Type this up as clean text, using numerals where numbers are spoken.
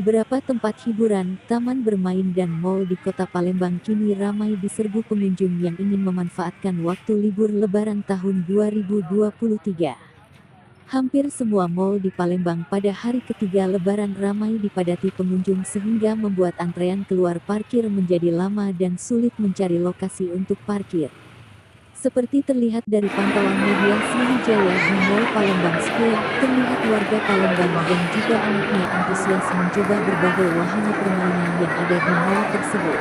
Beberapa tempat hiburan, taman bermain dan mal di kota Palembang kini ramai diserbu pengunjung yang ingin memanfaatkan waktu libur Lebaran tahun 2023. Hampir semua mal di Palembang pada hari ketiga Lebaran ramai dipadati pengunjung sehingga membuat antrean keluar parkir menjadi lama dan sulit mencari lokasi untuk parkir. Seperti terlihat dari pantauan media Sriwijaya di Mall Palembang Square, terlihat warga Palembang dan juga anaknya antusias mencoba berbagai wahana permainan yang ada di mall tersebut.